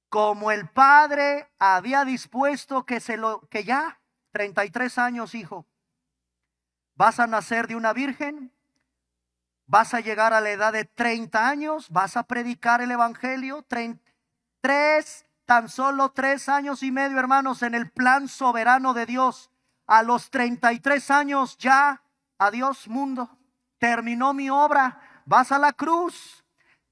Como el Padre había dispuesto que ya, 33 años, hijo, vas a nacer de una virgen, vas a llegar a la edad de 30 años, vas a predicar el evangelio, tan solo 3 años y medio, hermanos, en el plan soberano de Dios. A los 33 años ya, adiós mundo, terminó mi obra, vas a la cruz,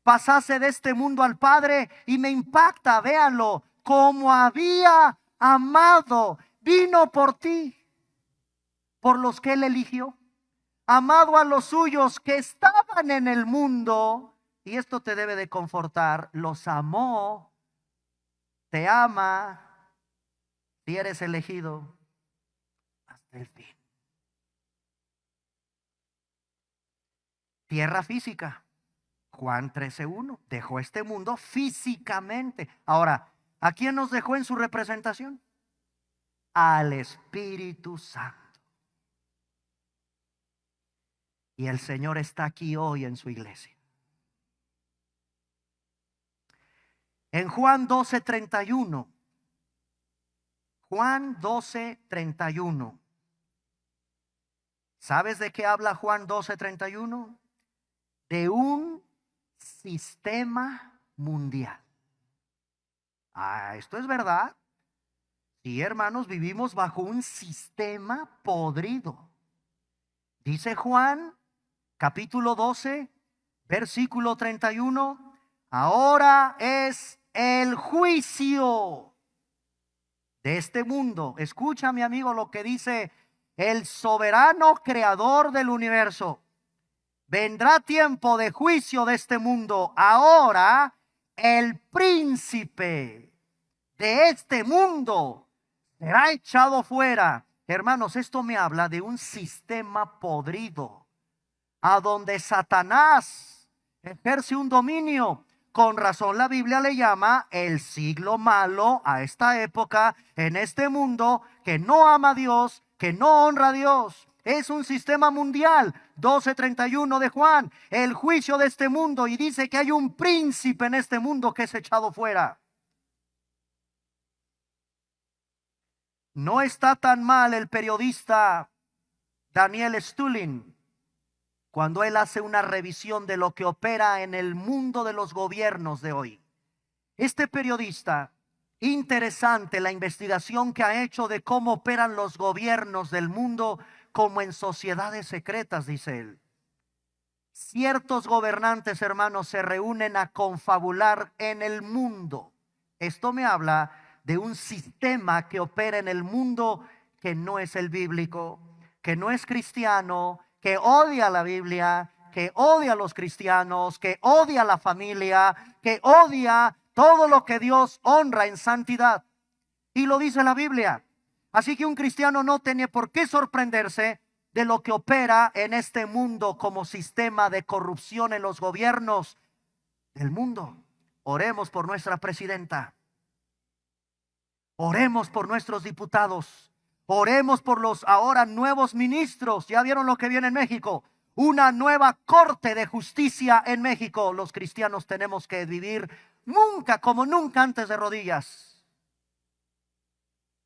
pasase de este mundo al Padre. Y me impacta, véanlo, como había amado, vino por ti, por los que Él eligió, amado a los suyos que estaban en el mundo. Y esto te debe de confortar, los amó, te ama, si eres elegido, hasta el fin. Tierra física. Juan 13:1. Dejó este mundo físicamente. Ahora, ¿a quién nos dejó en su representación? Al Espíritu Santo. Y el Señor está aquí hoy en su iglesia. En Juan 12:31. Juan 12:31. ¿Sabes de qué habla Juan 12:31? De un sistema mundial. Esto es verdad. Sí, hermanos, vivimos bajo un sistema podrido. Dice Juan, capítulo 12, versículo 31. Ahora es el juicio de este mundo. Escucha, mi amigo, lo que dice el soberano creador del universo. Vendrá tiempo de juicio de este mundo. Ahora el príncipe de este mundo será echado fuera. Hermanos, esto me habla de un sistema podrido, a donde Satanás ejerce un dominio. Con razón la Biblia le llama el siglo malo a esta época, en este mundo que no ama a Dios, que no honra a Dios. Es un sistema mundial. 12:31 de Juan, el juicio de este mundo, y dice que hay un príncipe en este mundo que es echado fuera. No está tan mal el periodista Daniel Stulin cuando él hace una revisión de lo que opera en el mundo de los gobiernos de hoy. Este periodista, interesante la investigación que ha hecho de cómo operan los gobiernos del mundo como en sociedades secretas, dice él. Ciertos gobernantes, hermanos, se reúnen a confabular en el mundo. Esto me habla de un sistema que opera en el mundo que no es el bíblico, que no es cristiano, que odia la Biblia, que odia a los cristianos, que odia a la familia, que odia todo lo que Dios honra en santidad. Y lo dice la Biblia. Así que un cristiano no tiene por qué sorprenderse de lo que opera en este mundo como sistema de corrupción en los gobiernos del mundo. Oremos por nuestra presidenta. Oremos por nuestros diputados. Oremos por los ahora nuevos ministros. ¿Ya vieron lo que viene en México? Una nueva corte de justicia en México. Los cristianos tenemos que vivir como nunca antes de rodillas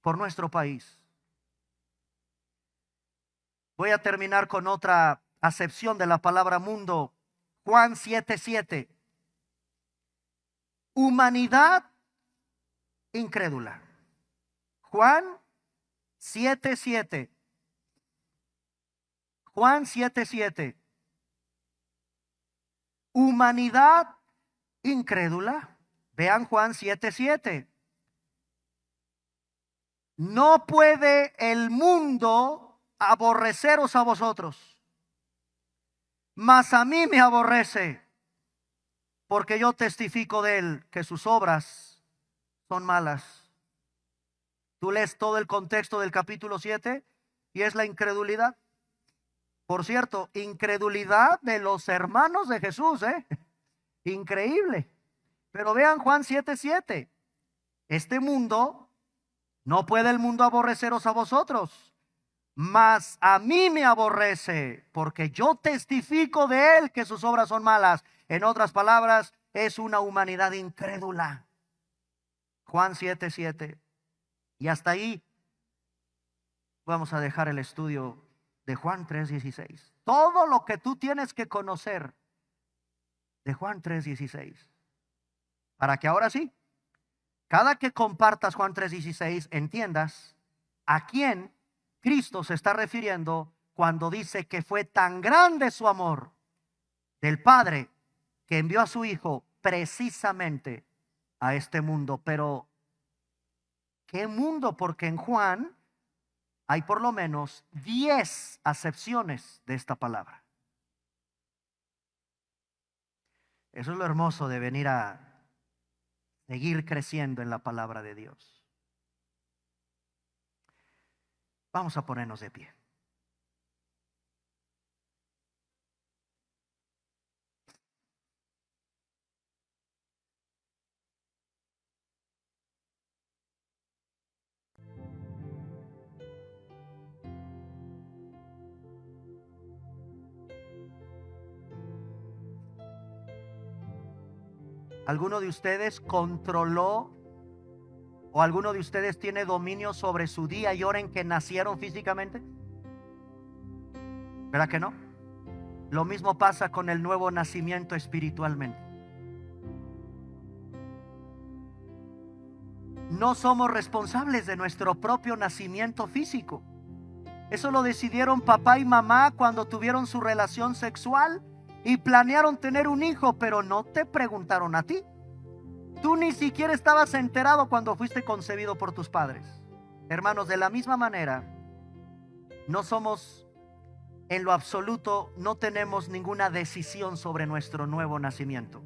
por nuestro país. Voy a terminar con otra acepción de la palabra mundo. Juan 7:7. Humanidad incrédula. Juan 7:7. Juan 7:7. Humanidad incrédula. Vean Juan 7:7. No puede el mundo aborreceros a vosotros, mas a mí me aborrece, porque yo testifico de él que sus obras son malas. Tú lees todo el contexto del capítulo 7 y es la incredulidad. Por cierto, incredulidad de los hermanos de Jesús, increíble. Pero vean Juan 7:7. Este mundo, no puede el mundo aborreceros a vosotros, mas a mí me aborrece, porque yo testifico de él que sus obras son malas. En otras palabras, es una humanidad incrédula. Juan 7:7. Y hasta ahí vamos a dejar el estudio de Juan 3:16. Todo lo que tú tienes que conocer de Juan 3:16, para que ahora sí, cada que compartas Juan 3:16, entiendas a quién Cristo se está refiriendo cuando dice que fue tan grande su amor del Padre que envió a su Hijo precisamente a este mundo. Pero ¿qué mundo? Porque en Juan hay por lo menos 10 acepciones de esta palabra. Eso es lo hermoso de venir a seguir creciendo en la palabra de Dios. Vamos a ponernos de pie. ¿Alguno de ustedes controló o alguno de ustedes tiene dominio sobre su día y hora en que nacieron físicamente? ¿Verdad que no? Lo mismo pasa con el nuevo nacimiento espiritualmente. No somos responsables de nuestro propio nacimiento físico. Eso lo decidieron papá y mamá cuando tuvieron su relación sexual y planearon tener un hijo, pero no te preguntaron a ti. Tú ni siquiera estabas enterado cuando fuiste concebido por tus padres. Hermanos, de la misma manera, no somos en lo absoluto, no tenemos ninguna decisión sobre nuestro nuevo nacimiento.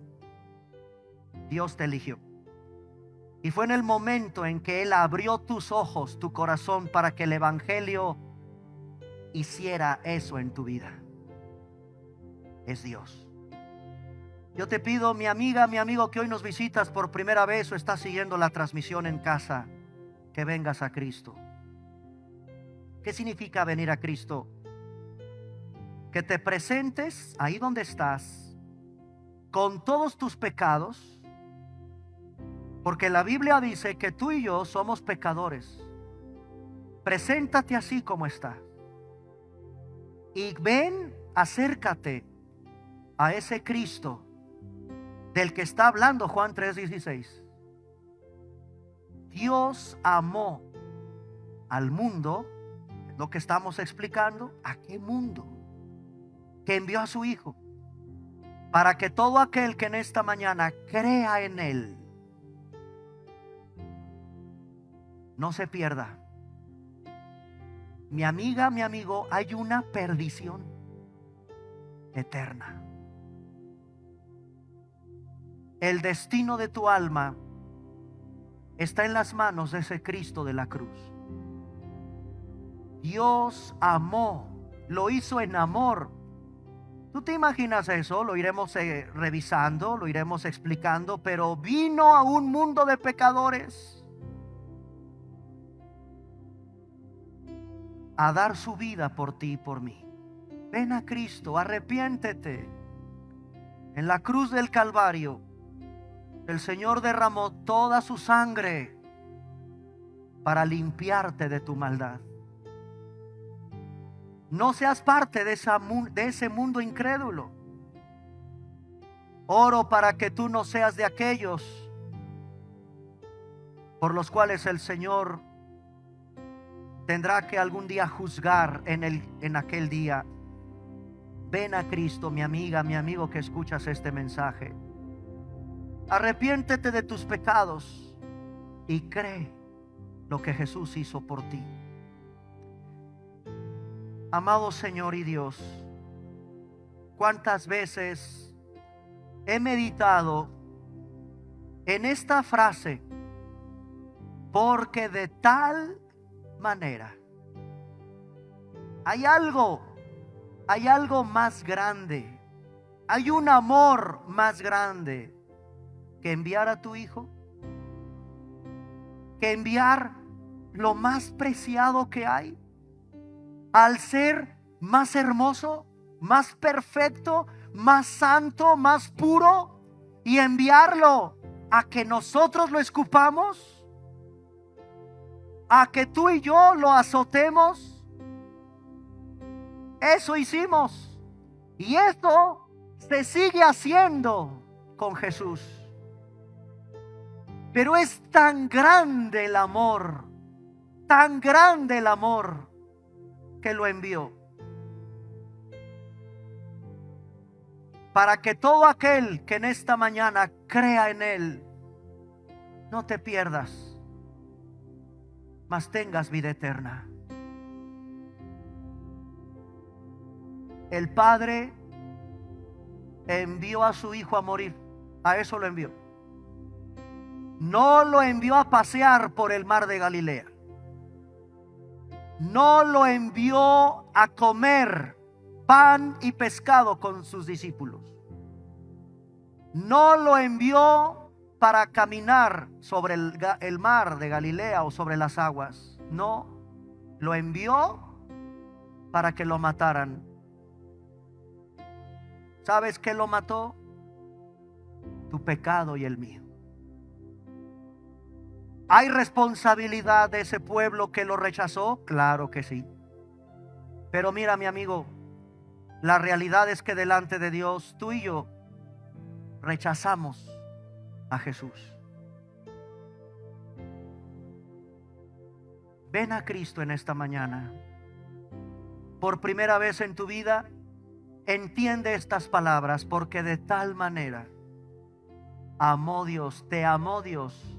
Dios te eligió. Y fue en el momento en que Él abrió tus ojos, tu corazón, para que el Evangelio hiciera eso en tu vida. Es Dios. Yo te pido, mi amiga, mi amigo, que hoy nos visitas por primera vez o estás siguiendo la transmisión en casa, que vengas a Cristo. ¿Qué significa venir a Cristo? Que te presentes ahí donde estás con todos tus pecados, porque la Biblia dice que tú y yo somos pecadores. Preséntate así como estás y ven, acércate a ese Cristo del que está hablando Juan 3:16. Dios amó al mundo, lo que estamos explicando. ¿A qué mundo? Que envió a su Hijo, para que todo aquel que en esta mañana crea en Él no se pierda. Mi amiga, mi amigo, hay una perdición eterna. El destino de tu alma está en las manos de ese Cristo de la cruz. Dios amó, lo hizo en amor. ¿Tú te imaginas eso? Lo iremos revisando, lo iremos explicando, pero vino a un mundo de pecadores a dar su vida por ti y por mí. Ven a Cristo, arrepiéntete. En la cruz del Calvario, el Señor derramó toda su sangre para limpiarte de tu maldad. No seas parte de ese mundo incrédulo. Oro para que tú no seas de aquellos por los cuales el Señor tendrá que algún día juzgar en aquel día. Ven a Cristo, mi amiga, mi amigo que escuchas este mensaje. Arrepiéntete de tus pecados y cree lo que Jesús hizo por ti. Amado Señor y Dios, cuántas veces he meditado en esta frase, porque de tal manera. Hay algo más grande, hay un amor más grande que enviar a tu Hijo, que enviar lo más preciado que hay, al ser más hermoso, más perfecto, más santo, más puro, y enviarlo a que nosotros lo escupamos, a que tú y yo lo azotemos. Eso hicimos, y esto se sigue haciendo con Jesús. Pero es tan grande el amor, tan grande el amor, que lo envió para que todo aquel que en esta mañana crea en Él, no te pierdas, mas tengas vida eterna. El Padre envió a su Hijo a morir. A eso lo envió. No lo envió a pasear por el mar de Galilea. No lo envió a comer pan y pescado con sus discípulos. No lo envió para caminar sobre el mar de Galilea o sobre las aguas. No, lo envió para que lo mataran. ¿Sabes qué lo mató? Tu pecado y el mío. ¿Hay responsabilidad de ese pueblo que lo rechazó? Claro que sí. Pero mira, mi amigo, la realidad es que delante de Dios, tú y yo rechazamos a Jesús. Ven a Cristo en esta mañana. Por primera vez en tu vida, entiende estas palabras, porque de tal manera amó Dios, te amó Dios,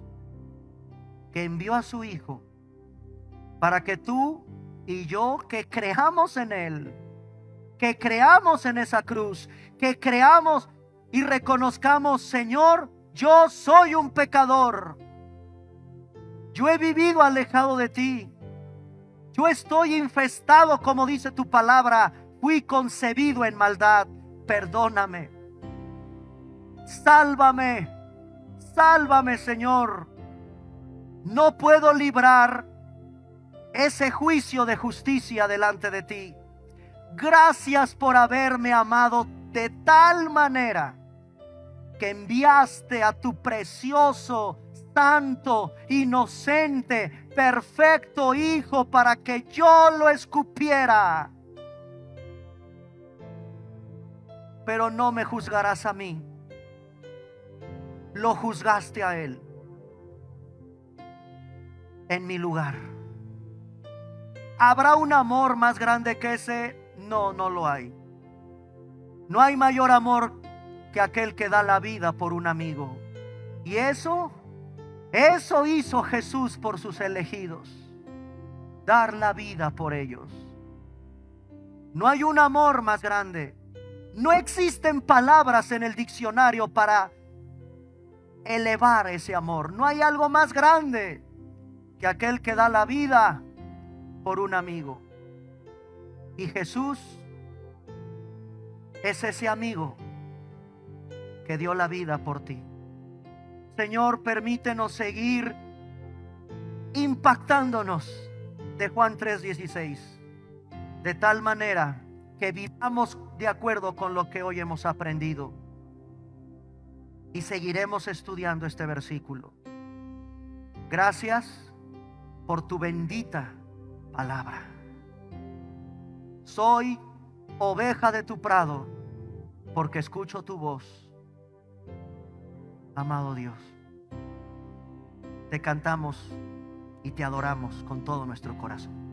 que envió a su Hijo para que tú y yo, que creamos en Él, que creamos en esa cruz, que creamos y reconozcamos: Señor, yo soy un pecador, yo he vivido alejado de ti, yo estoy infestado, como dice tu palabra, fui concebido en maldad, perdóname, sálvame, sálvame, Señor. No puedo librar ese juicio de justicia delante de ti. Gracias por haberme amado de tal manera que enviaste a tu precioso, santo, inocente, perfecto Hijo para que yo lo escupiera. Pero no me juzgarás a mí, lo juzgaste a Él en mi lugar. ¿Habrá un amor más grande que ese? No, no lo hay. No hay mayor amor que aquel que da la vida por un amigo. Y eso hizo Jesús por sus elegidos, dar la vida por ellos. No hay un amor más grande. No existen palabras en el diccionario para elevar ese amor. No hay algo más grande que aquel que da la vida por un amigo. Y Jesús es ese amigo que dio la vida por ti. Señor, permítenos seguir impactándonos de Juan 3:16, de tal manera que vivamos de acuerdo con lo que hoy hemos aprendido. Y seguiremos estudiando este versículo. Gracias por tu bendita palabra. soy oveja de tu prado, porque escucho tu voz. Amado Dios, te cantamos y te adoramos con todo nuestro corazón.